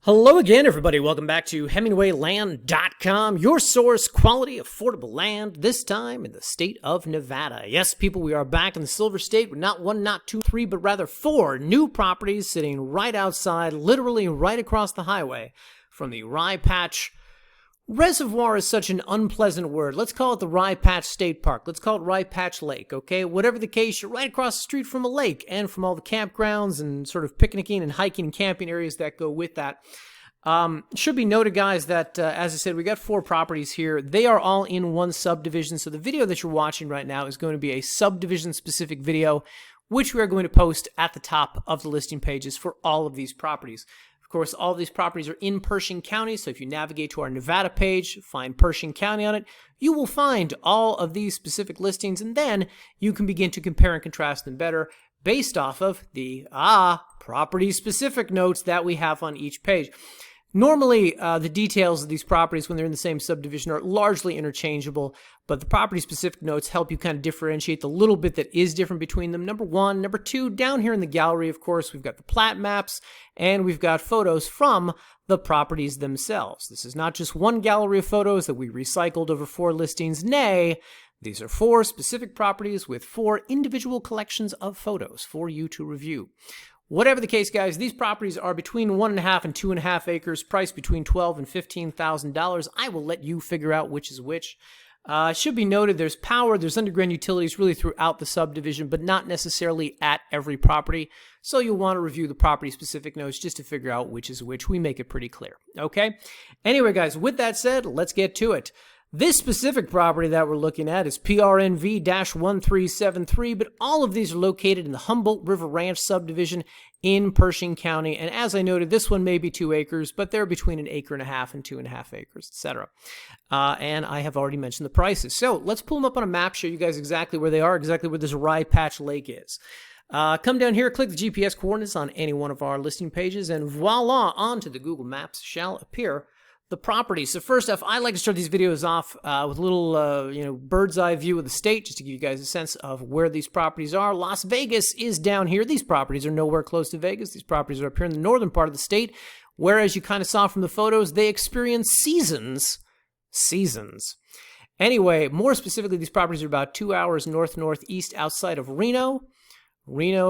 Hello again, everybody. Welcome back to HemingwayLand.com, your source, quality, affordable land, this time in the state of Nevada. Yes, people, we are back in the Silver State with not one, not two, three, but rather four new properties sitting right outside, literally right across the highway from the Rye Patch. Reservoir is such an unpleasant word. Let's call it the Rye Patch State Park. Let's call it Rye Patch Lake, okay? Whatever the case, you're right across the street from a lake and from all the campgrounds and sort of picnicking and hiking and camping areas that go with that. Should be noted, guys, that, as I said, we got four properties here. They are all in one subdivision, so the video that you're watching right now is going to be a subdivision-specific video, which we are going to post at the top of the listing pages for all of these properties. Of course, all of these properties are in Pershing County, so if you navigate to our Nevada page, find Pershing County on it, you will find all of these specific listings, and then you can begin to compare and contrast them better based off of the property-specific notes that we have on each page. Normally, the details of these properties when they're in the same subdivision are largely interchangeable, but the property-specific notes help you kind of differentiate the little bit that is different between them, number one. Number two, down here in the gallery, of course, we've got the plat maps, and we've got photos from the properties themselves. This is not just one gallery of photos that we recycled over four listings. Nay, these are four specific properties with four individual collections of photos for you to review. Whatever the case, guys, these properties are between 1.5 and 2.5 acres, priced between $12,000 and $15,000. I will let you figure out which is which. Should be noted, there's power, there's underground utilities really throughout the subdivision, but not necessarily at every property. So you'll want to review the property-specific notes just to figure out which is which. We make it pretty clear, okay? Anyway, guys, with that said, let's get to it. This specific property that we're looking at is PRNV-1373, but all of these are located in the Humboldt River Ranch subdivision in Pershing County. And as I noted, this one may be 2 acres, but they're between 1.5 acres and 2.5 acres, etc. And I have already mentioned the prices. So let's pull them up on a map, show you guys exactly where they are, exactly where this Rye Patch Lake is. Come down here, click the GPS coordinates on any one of our listing pages, and voila, onto the Google Maps shall appear the property. So first off, I like to start these videos off with a little, bird's eye view of the state, just to give you guys a sense of where these properties are. Las Vegas is down here. These properties are nowhere close to Vegas. These properties are up here in the northern part of the state, whereas you kind of saw from the photos, they experience seasons. Anyway, more specifically, these properties are about 2 hours northeast outside of Reno,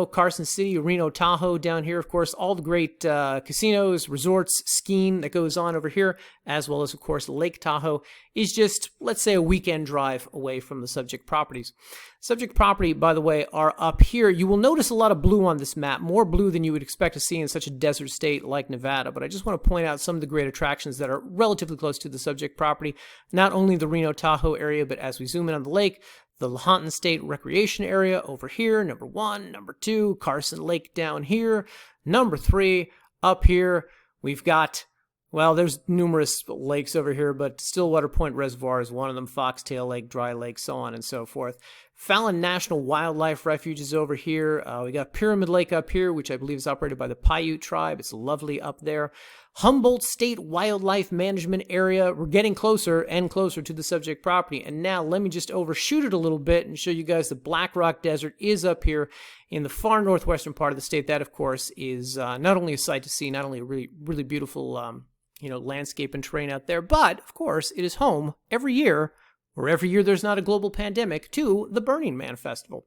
Carson City, Reno, Tahoe down here. Of course, all the great casinos, resorts, skiing that goes on over here, as well as, of course, Lake Tahoe is just, let's say, a weekend drive away from the subject properties. Subject property, by the way, are up here. You will notice a lot of blue on this map, more blue than you would expect to see in such a desert state like Nevada. But I just want to point out some of the great attractions that are relatively close to the subject property, not only the Reno, Tahoe area, but as we zoom in on the lake, the Lahontan State Recreation Area over here, number 1. Number 2, Carson Lake down here. Number 3, up here, we've got, well, there's numerous lakes over here, but Stillwater Point Reservoir is one of them, Foxtail Lake, Dry Lake, so on and so forth. Fallon National Wildlife Refuge is over here. We got Pyramid Lake up here, which I believe is operated by the Paiute tribe. It's lovely up there. Humboldt State Wildlife Management Area. We're getting closer and closer to the subject property. And now let me just overshoot it a little bit and show you guys the Black Rock Desert is up here in the far northwestern part of the state. That, of course, is not only a sight to see, not only a really, really beautiful landscape and terrain out there, but, of course, it is home every year, or every year there's not a global pandemic, to the Burning Man Festival.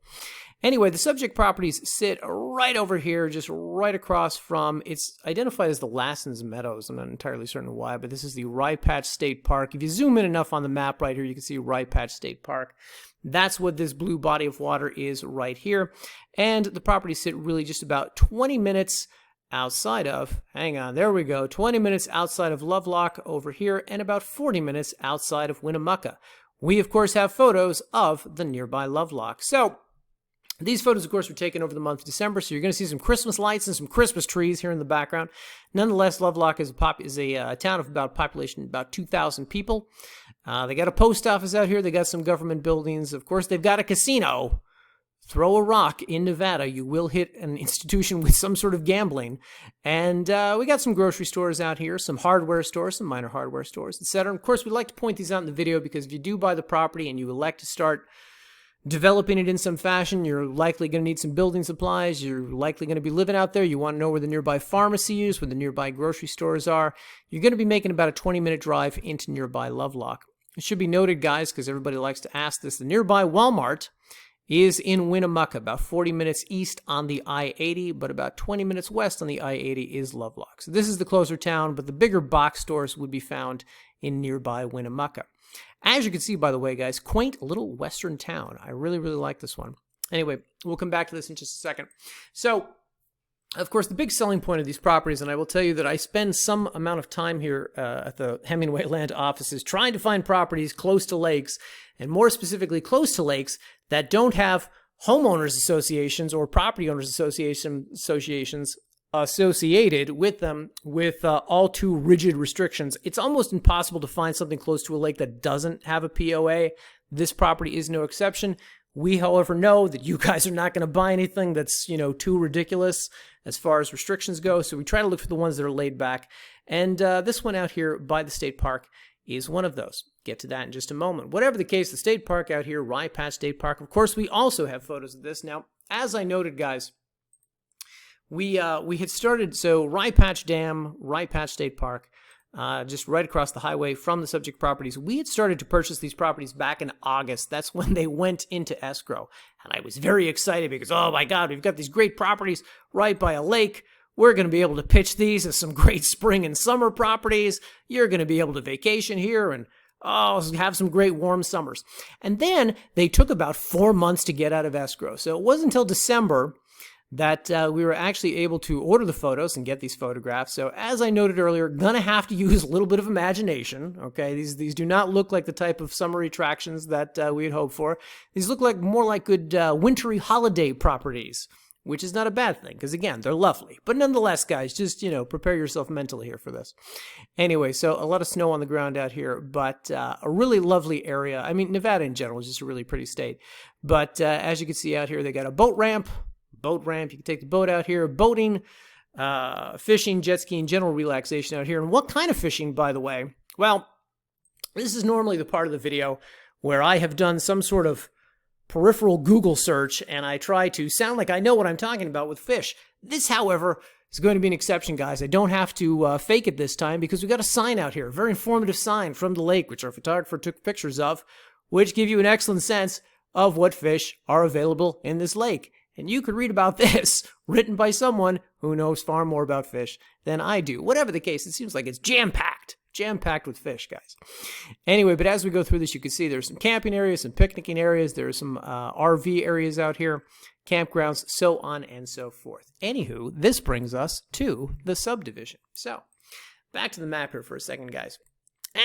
Anyway, the subject properties sit right over here, just right across from, it's identified as the Lassen's Meadows. I'm not entirely certain why, but this is the Rye Patch State Park. If you zoom in enough on the map right here, you can see Rye Patch State Park. That's what this blue body of water is right here. And the properties sit really just about 20 minutes outside of, 20 minutes outside of Lovelock over here, and about 40 minutes outside of Winnemucca. We, of course, have photos of the nearby Lovelock. So these photos, of course, were taken over the month of December, so you're going to see some Christmas lights and some Christmas trees here in the background. Nonetheless, Lovelock is a town of about population about 2,000 people. They got a post office out here. They got some government buildings. Of course, they've got a casino. Throw a rock in Nevada, you will hit an institution with some sort of gambling. And we got some grocery stores out here, some hardware stores, some minor hardware stores, etc. Of course, we like to point these out in the video because if you do buy the property and you elect to start developing it in some fashion. You're likely going to need some building supplies. You're likely going to be living out there. You want to know where the nearby pharmacy is, where the nearby grocery stores are. You're going to be making about a 20-minute drive into nearby Lovelock. It should be noted, guys, because everybody likes to ask this, the nearby Walmart is in Winnemucca, about 40 minutes east on the I-80, but about 20 minutes west on the I-80 is Lovelock. So this is the closer town, but the bigger box stores would be found in nearby Winnemucca. As you can see, by the way, guys, quaint little western town. I really, really like this one. Anyway, we'll come back to this in just a second. So, of course, the big selling point of these properties, and I will tell you that I spend some amount of time here at the Hemingway land offices trying to find properties close to lakes, and more specifically close to lakes that don't have homeowners associations or property owners associations associated with them with all too rigid restrictions. It's almost impossible to find something close to a lake that doesn't have a POA. This property is no exception. We, however, know that you guys are not going to buy anything that's, too ridiculous as far as restrictions go. So we try to look for the ones that are laid back. And this one out here by the state park is one of those. Get to that in just a moment. Whatever the case, the state park out here, Rye Patch State Park, of course, we also have photos of this. Now, as I noted, guys, we had started, so Rye Patch Dam, Rye Patch State Park, just right across the highway from the subject properties. We had started to purchase these properties back in August. That's when they went into escrow. And I was very excited because, oh my God, we've got these great properties right by a lake. We're going to be able to pitch these as some great spring and summer properties. You're going to be able to vacation here and have some great warm summers. And then they took about 4 months to get out of escrow. So it wasn't until December that we were actually able to order the photos and get these photographs. So as I noted earlier, gonna have to use a little bit of imagination. Okay, these do not look like the type of summer attractions that we had hoped for. These look like more like good wintry holiday properties, which is not a bad thing, because again, they're lovely. But nonetheless, guys, just, prepare yourself mentally here for this. Anyway, so a lot of snow on the ground out here, but a really lovely area. I mean, Nevada in general is just a really pretty state. But as you can see out here, they got a boat ramp. You can take the boat out here, boating, fishing, jet skiing, general relaxation out here. And what kind of fishing, by the way? Well, this is normally the part of the video where I have done some sort of peripheral Google search and I try to sound like I know what I'm talking about with fish. This, however, is going to be an exception, guys. I don't have to fake it this time because we got a sign out here, a very informative sign from the lake, which our photographer took pictures of, which give you an excellent sense of what fish are available in this lake. And you could read about this written by someone who knows far more about fish than I do. Whatever the case, it seems like it's jam-packed with fish, guys. Anyway, but as we go through this, you can see there's some camping areas, some picnicking areas, there's some RV areas out here, campgrounds, so on and so forth. Anywho, this brings us to the subdivision. So, back to the map here for a second, guys.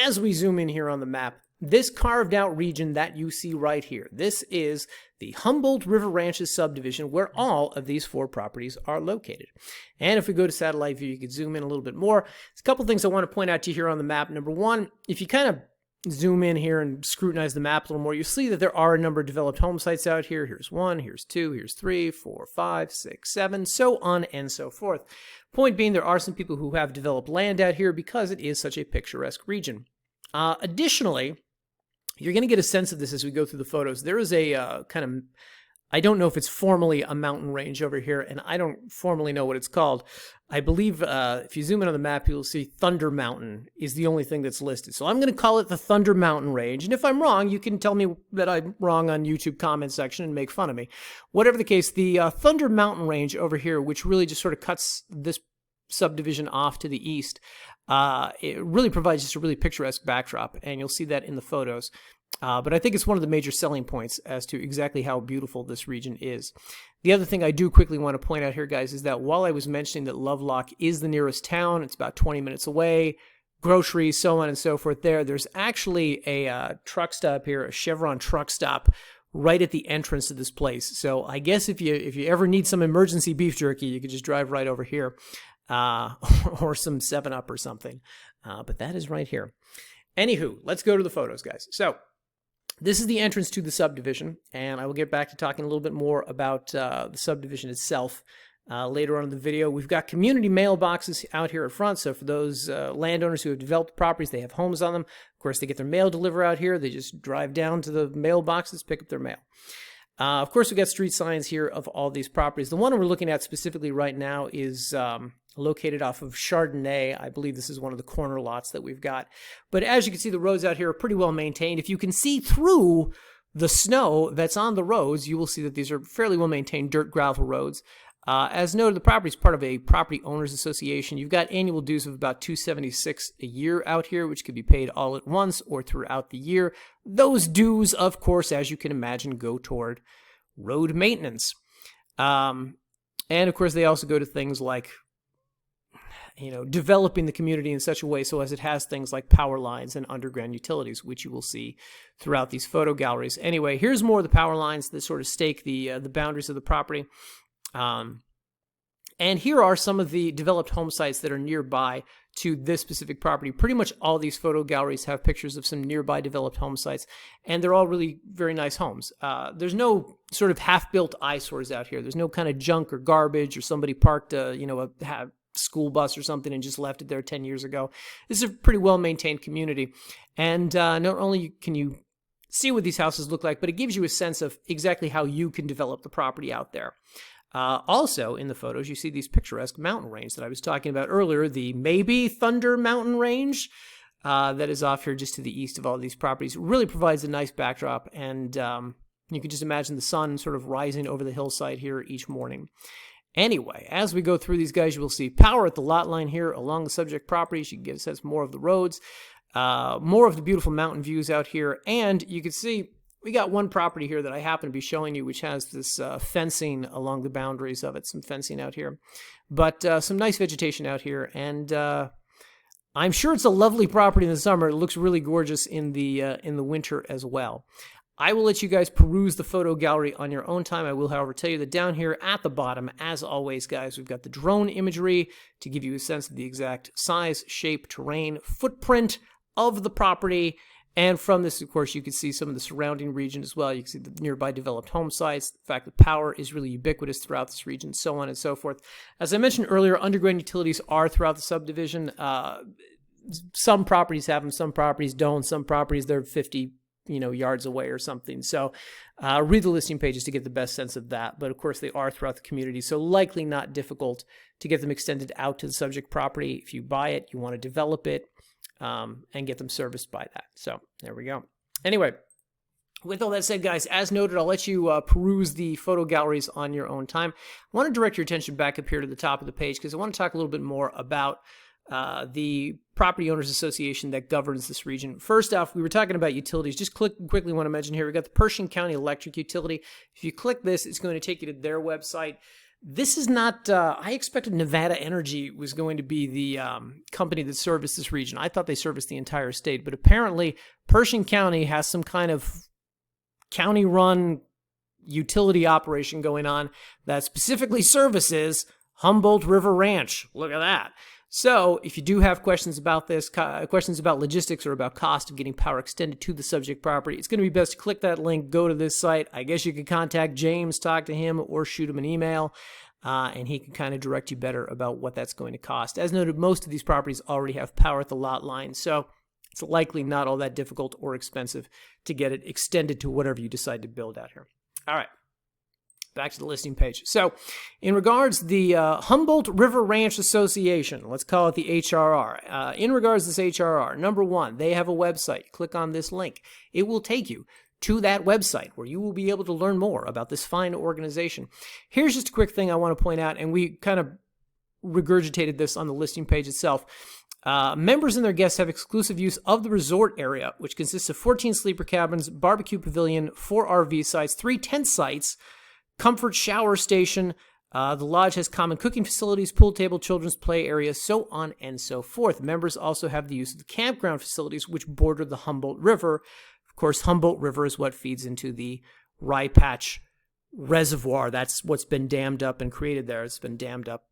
As we zoom in here on the map, this carved out region that you see right here, this is the Humboldt River Ranches subdivision where all of these 4 properties are located. And if we go to satellite view, you can zoom in a little bit more. There's a couple things I want to point out to you here on the map. Number one, if you kind of zoom in here and scrutinize the map a little more, you'll see that there are a number of developed home sites out here. Here's 1, here's 2, here's 3, 4, 5, 6, 7, so on and so forth. Point being, there are some people who have developed land out here because it is such a picturesque region. Additionally, you're going to get a sense of this as we go through the photos. There is a kind of, I don't know if it's formally a mountain range over here, and I don't formally know what it's called. I believe if you zoom in on the map, you'll see Thunder Mountain is the only thing that's listed. So I'm going to call it the Thunder Mountain Range. And if I'm wrong, you can tell me that I'm wrong on YouTube comment section and make fun of me. Whatever the case, the Thunder Mountain Range over here, which really just sort of cuts this subdivision off to the east, it really provides just a really picturesque backdrop, and you'll see that in the photos. But I think it's one of the major selling points as to exactly how beautiful this region is. The other thing I do quickly want to point out here, guys, is that while I was mentioning that Lovelock is the nearest town, it's about 20 minutes away, groceries, so on and so forth there's actually a truck stop here, a Chevron truck stop, right at the entrance to this place. So I guess if you ever need some emergency beef jerky, you could just drive right over here. Or some 7-Up or something. But that is right here. Anywho, let's go to the photos, guys. So, this is the entrance to the subdivision, and I will get back to talking a little bit more about the subdivision itself later on in the video. We've got community mailboxes out here at front, so for those landowners who have developed properties, they have homes on them. Of course, they get their mail delivered out here. They just drive down to the mailboxes, pick up their mail. Of course, we've got street signs here of all these properties. The one we're looking at specifically right now is located off of Chardonnay. I believe this is one of the corner lots that we've got. But as you can see, the roads out here are pretty well maintained. If you can see through the snow that's on the roads, you will see that these are fairly well maintained dirt gravel roads. As noted, the property is part of a property owners association. You've got annual dues of about $276 a year out here, which could be paid all at once or throughout the year. Those dues, of course, as you can imagine, go toward road maintenance. And of course, they also go to things like, developing the community in such a way so as it has things like power lines and underground utilities, which you will see throughout these photo galleries. Anyway, here's more of the power lines that sort of stake the boundaries of the property. And here are some of the developed home sites that are nearby to this specific property. Pretty much all these photo galleries have pictures of some nearby developed home sites, and they're all really very nice homes. There's no sort of half-built eyesores out here. There's no kind of junk or garbage or somebody parked a school bus or something and just left it there 10 years ago. This is a pretty well-maintained community. And not only can you see what these houses look like, but it gives you a sense of exactly how you can develop the property out there. Also, in the photos, you see these picturesque mountain range that I was talking about earlier, the maybe Thunder Mountain Range that is off here just to the east of all these properties. It really provides a nice backdrop, and you can just imagine the sun sort of rising over the hillside here each morning. Anyway, as we go through these guys, you will see power at the lot line here along the subject properties. You can get a sense more of the roads, more of the beautiful mountain views out here, and you can see we got one property here that I happen to be showing you, which has this fencing along the boundaries of it, some fencing out here, but some nice vegetation out here, and I'm sure it's a lovely property in the summer. It looks really gorgeous in the winter as well. I will let you guys peruse the photo gallery on your own time. I will, however, tell you that down here at the bottom, as always, guys, we've got the drone imagery to give you a sense of the exact size, shape, terrain, footprint of the property. And from this, of course, you can see some of the surrounding region as well. You can see the nearby developed home sites, the fact that power is really ubiquitous throughout this region, so on and so forth. As I mentioned earlier, underground utilities are throughout the subdivision. Some properties have them, some properties don't. Some properties, they're 50 yards away or something. So read the listing pages to get the best sense of that. But of course, they are throughout the community, so likely not difficult to get them extended out to the subject property. If you buy it, you want to develop it, and get them serviced by that. So there we go. Anyway, with all that said, guys, as noted, I'll let you peruse the photo galleries on your own time. I want to direct your attention back up here to the top of the page because I want to talk a little bit more about the Property Owners Association that governs this region. First off, we were talking about utilities. Just quickly want to mention here, we've got the Pershing County Electric Utility. If you click this, it's going to take you to their website. This is not, I expected Nevada Energy was going to be the company that serviced this region. I thought they serviced the entire state, but apparently Pershing County has some kind of county-run utility operation going on that specifically services Humboldt River Ranch. Look at that. So if you do have questions about this, questions about logistics or about cost of getting power extended to the subject property, it's going to be best to click that link, go to this site. I guess you could contact James, talk to him, or shoot him an email, and he can kind of direct you better about what that's going to cost. As noted, most of these properties already have power at the lot line, so it's likely not all that difficult or expensive to get it extended to whatever you decide to build out here. All right. Back to the listing page. So, in regards to the Humboldt River Ranch Association, let's call it the HRR. In regards to this HRR, number one, they have a website. Click on this link. It will take you to that website where you will be able to learn more about this fine organization. Here's just a quick thing I want to point out, and we kind of regurgitated this on the listing page itself. Members and their guests have exclusive use of the resort area, which consists of 14 sleeper cabins, barbecue pavilion, 4 RV sites, 3 tent sites, comfort shower station. The lodge has common cooking facilities, pool table, children's play areas, so on and so forth. Members also have the use of the campground facilities, which border the Humboldt River. Of course, Humboldt River is what feeds into the Rye Patch Reservoir. That's what's been dammed up and created there. It's been dammed up.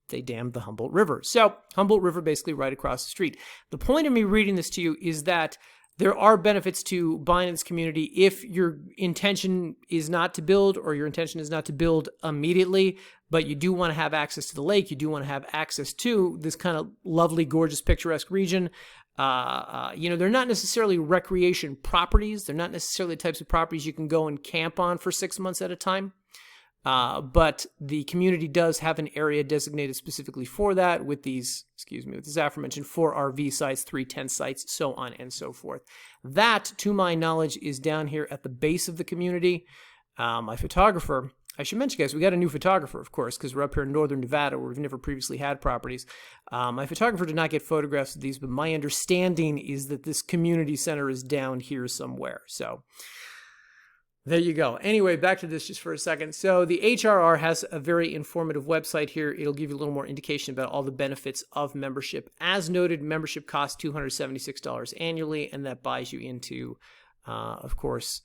They dammed the Humboldt River. So, Humboldt River basically right across the street. The point of me reading this to you is that There are benefits to buying in this community if your intention is not to build, or your intention is not to build immediately, but you do want to have access to the lake. You do want to have access to this kind of lovely, gorgeous, picturesque region. They're not necessarily recreation properties. They're not necessarily the types of properties you can go and camp on for 6 months at a time. But the community does have an area designated specifically for that with these aforementioned 4 RV sites, 3 tent sites, so on and so forth. That, to my knowledge, is down here at the base of the community. My photographer, I should mention, guys, we got a new photographer, of course, because we're up here in northern Nevada where we've never previously had properties. My photographer did not get photographs of these, but my understanding is that this community center is down here somewhere. So there you go. Anyway, back to this just for a second. So the HRR has a very informative website here. It'll give you a little more indication about all the benefits of membership. As noted, membership costs $276 annually, and that buys you into, of course,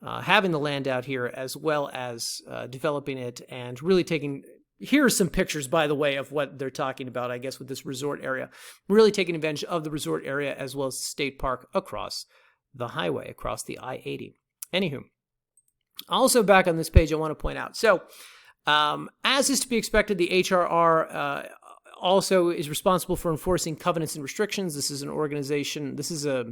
having the land out here, as well as developing it and really taking... Here are some pictures, by the way, of what they're talking about, I guess, with this resort area. Really taking advantage of the resort area as well as the state park across the highway, across the I-80. Anywho. Also back on this page, I want to point out, so as is to be expected, the HRR also is responsible for enforcing covenants and restrictions. This is an organization, this is a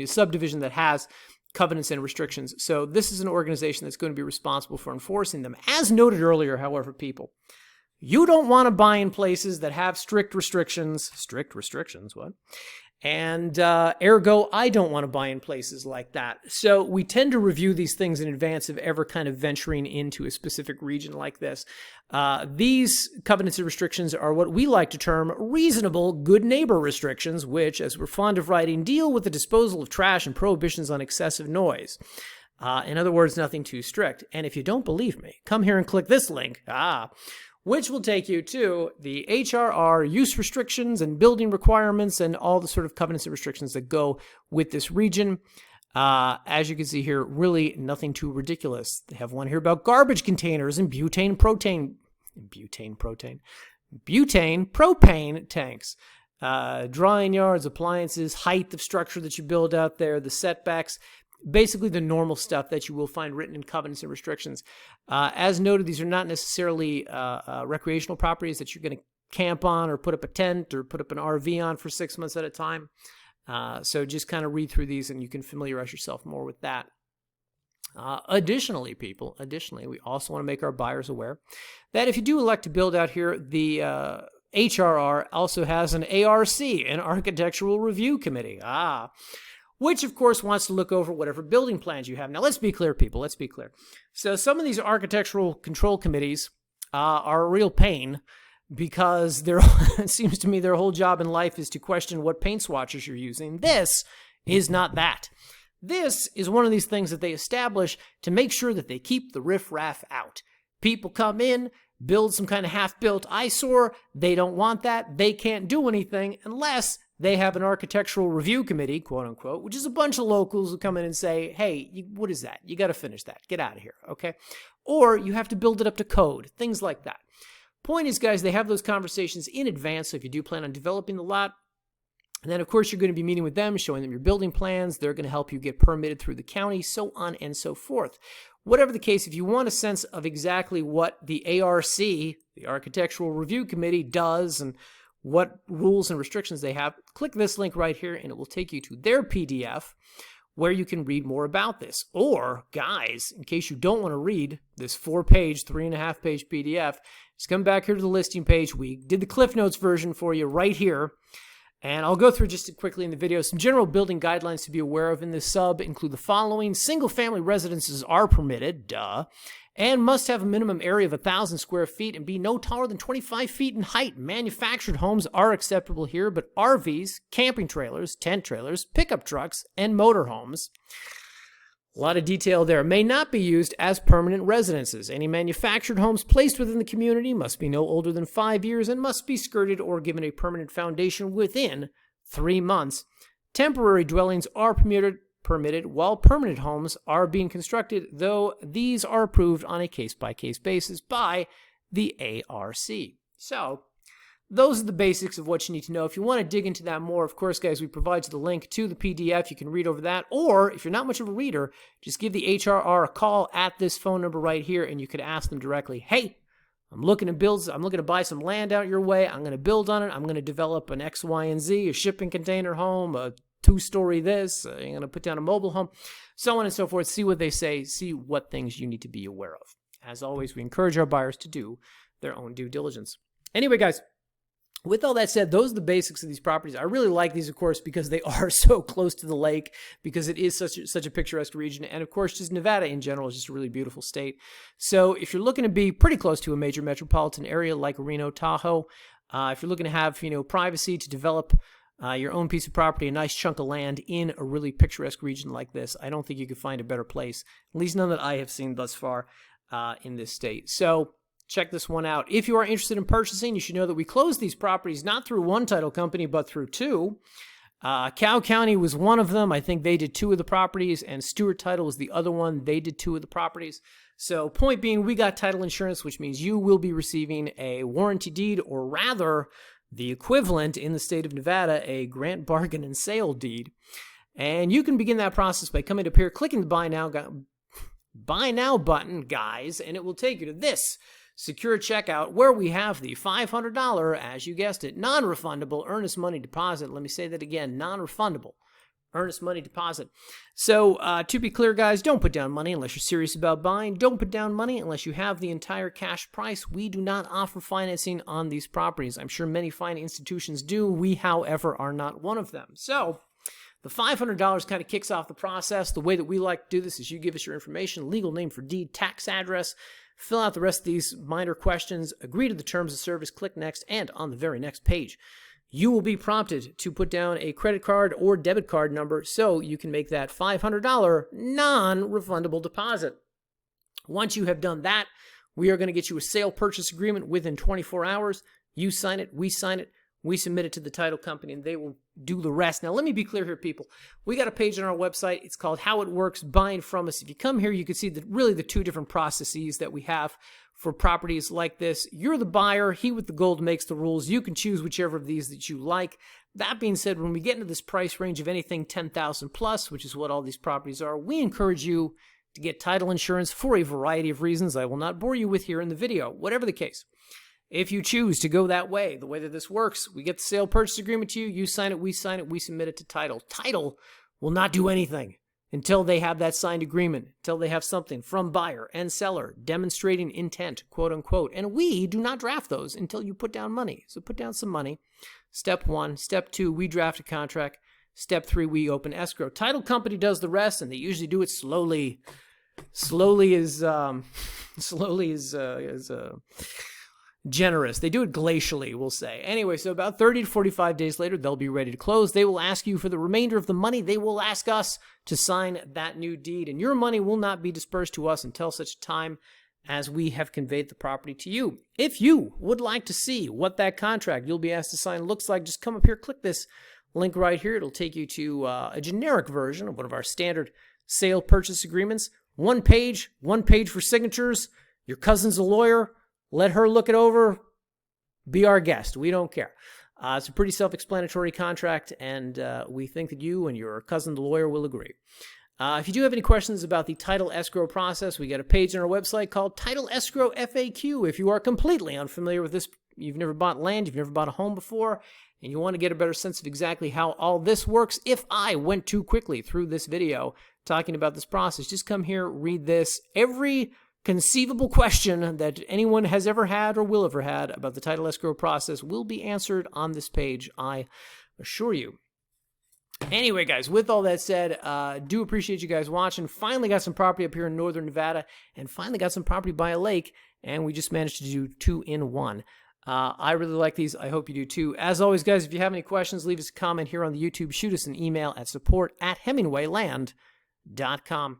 subdivision that has covenants and restrictions. So this is an organization that's going to be responsible for enforcing them. As noted earlier, however, people, you don't want to buy in places that have strict restrictions, what? And ergo, I don't want to buy in places like that. So we tend to review these things in advance of ever kind of venturing into a specific region like this. These covenants and restrictions are what we like to term reasonable good neighbor restrictions, which, as we're fond of writing, deal with the disposal of trash and prohibitions on excessive noise. In other words, nothing too strict. And if you don't believe me, come here and click this link. Which will take you to the HRR use restrictions and building requirements and all the sort of covenants and restrictions that go with this region. As you can see here, really nothing too ridiculous. They have one here about garbage containers and butane propane tanks, drying yards, appliances, height of structure that you build out there, the setbacks. Basically the normal stuff that you will find written in covenants and restrictions. As noted, these are not necessarily recreational properties that you're going to camp on or put up a tent or put up an RV on for 6 months at a time. So just kind of read through these and you can familiarize yourself more with that. Additionally, we also want to make our buyers aware that if you do elect to build out here, the HRR also has an ARC, an Architectural Review Committee. Which, of course, wants to look over whatever building plans you have. Now, let's be clear, people. Let's be clear. So some of these architectural control committees are a real pain because it seems to me their whole job in life is to question what paint swatches you're using. This is not that. This is one of these things that they establish to make sure that they keep the riffraff out. People come in, build some kind of half-built eyesore. They don't want that. They can't do anything unless they have an architectural review committee, quote unquote, which is a bunch of locals who come in and say, hey, what is that? You got to finish that. Get out of here, okay? Or you have to build it up to code, things like that. Point is, guys, they have those conversations in advance. So if you do plan on developing the lot, and then, of course, you're going to be meeting with them, showing them your building plans. They're going to help you get permitted through the county, so on and so forth. Whatever the case, if you want a sense of exactly what the ARC, the Architectural Review Committee, does and what rules and restrictions they have, click this link right here and it will take you to their PDF where you can read more about this. Or, guys, in case you don't want to read this 4-page, 3.5-page PDF, just come back here to the listing page. We did the Cliff Notes version for you right here. And I'll go through just quickly in the video. Some general building guidelines to be aware of in this sub include the following. Single-family residences are permitted, and must have a minimum area of 1,000 square feet and be no taller than 25 feet in height. Manufactured homes are acceptable here, but RVs, camping trailers, tent trailers, pickup trucks, and motorhomes, a lot of detail there, may not be used as permanent residences. Any manufactured homes placed within the community must be no older than 5 years and must be skirted or given a permanent foundation within 3 months. Temporary dwellings are permitted while permanent homes are being constructed, though these are approved on a case-by-case basis by the ARC. So those are the basics of what you need to know. If you want to dig into that more, of course, guys, we provide you the link to the PDF. You can read over that. Or if you're not much of a reader, just give the HRR a call at this phone number right here, and you could ask them directly, hey, I'm looking to buy some land out your way. I'm going to build on it. I'm going to develop an X, Y, and Z, a shipping container home, a 2-story this. I'm going to put down a mobile home, so on and so forth. See what they say. See what things you need to be aware of. As always, we encourage our buyers to do their own due diligence. Anyway, guys, with all that said, those are the basics of these properties. I really like these, of course, because they are so close to the lake, because it is such a picturesque region. And, of course, just Nevada in general is just a really beautiful state. So if you're looking to be pretty close to a major metropolitan area like Reno, Tahoe, if you're looking to have, privacy to develop your own piece of property, a nice chunk of land in a really picturesque region like this, I don't think you could find a better place, at least none that I have seen thus far in this state. So check this one out. If you are interested in purchasing, you should know that we closed these properties not through one title company, but through 2. Cow County was one of them. I think they did 2 of the properties, and Stewart Title was the other one. They did 2 of the properties. So point being, we got title insurance, which means you will be receiving a warranty deed, or rather the equivalent in the state of Nevada, a grant, bargain, and sale deed. And you can begin that process by coming up here, clicking the Buy Now button, guys, and it will take you to this secure checkout where we have the $500, as you guessed it, non-refundable earnest money deposit. Let me say that again, non-refundable earnest money deposit. So to be clear, guys, don't put down money unless you're serious about buying. Don't put down money unless you have the entire cash price. We do not offer financing on these properties. I'm sure many fine institutions do. We, however, are not one of them. So the $500 kind of kicks off the process. The way that we like to do this is you give us your information, legal name for deed, tax address, fill out the rest of these minor questions, agree to the terms of service, click next, and on the very next page, you will be prompted to put down a credit card or debit card number so you can make that $500 non-refundable deposit. Once you have done that, we are going to get you a sale purchase agreement within 24 hours. You sign it, we submit it to the title company, and they will do the rest. Now, let me be clear here, people. We got a page on our website. It's called How It Works, Buying From Us. If you come here, you can see really the 2 different processes that we have for properties like this. You're the buyer. He with the gold makes the rules. You can choose whichever of these that you like. That being said, when we get into this price range of anything $10,000 plus, which is what all these properties are, we encourage you to get title insurance for a variety of reasons I will not bore you with here in the video. Whatever the case, if you choose to go that way, the way that this works, we get the sale purchase agreement to you, you sign it, we submit it to title. Title will not do anything until they have that signed agreement, until they have something from buyer and seller demonstrating intent, quote unquote. And we do not draft those until you put down money. So put down some money. Step 1. Step 2, we draft a contract. Step 3, we open escrow. Title company does the rest, and they usually do it slowly. Slowly is generous. They do it glacially, we'll say. Anyway, so about 30 to 45 days later, they'll be ready to close. They will ask you for the remainder of the money. They will ask us to sign that new deed, and your money will not be dispersed to us until such time as we have conveyed the property to you. If you would like to see what that contract you'll be asked to sign looks like, just come up here, click this link right here. It'll take you to a generic version of one of our standard sale purchase agreements. One page for signatures. Your cousin's a lawyer. Let her look it over. Be our guest. We don't care. It's a pretty self-explanatory contract, and we think that you and your cousin, the lawyer, will agree. If you do have any questions about the title escrow process, we got a page on our website called Title Escrow FAQ. If you are completely unfamiliar with this, you've never bought land, you've never bought a home before, and you want to get a better sense of exactly how all this works, if I went too quickly through this video talking about this process, just come here, read this. Every conceivable question that anyone has ever had or will ever had about the title escrow process will be answered on this page, I assure you. Anyway, guys, with all that said, do appreciate you guys watching. Finally got some property up here in northern Nevada, and finally got some property by a lake, and we just managed to do 2 in 1. I really like these. I hope you do too. As always, guys, if you have any questions, leave us a comment here on the YouTube. Shoot us an email at support@hemingwayland.com.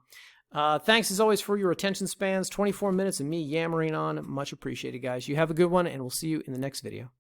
Thanks as always for your attention spans. 24 minutes of me yammering on. Much appreciated, guys. You have a good one, and we'll see you in the next video.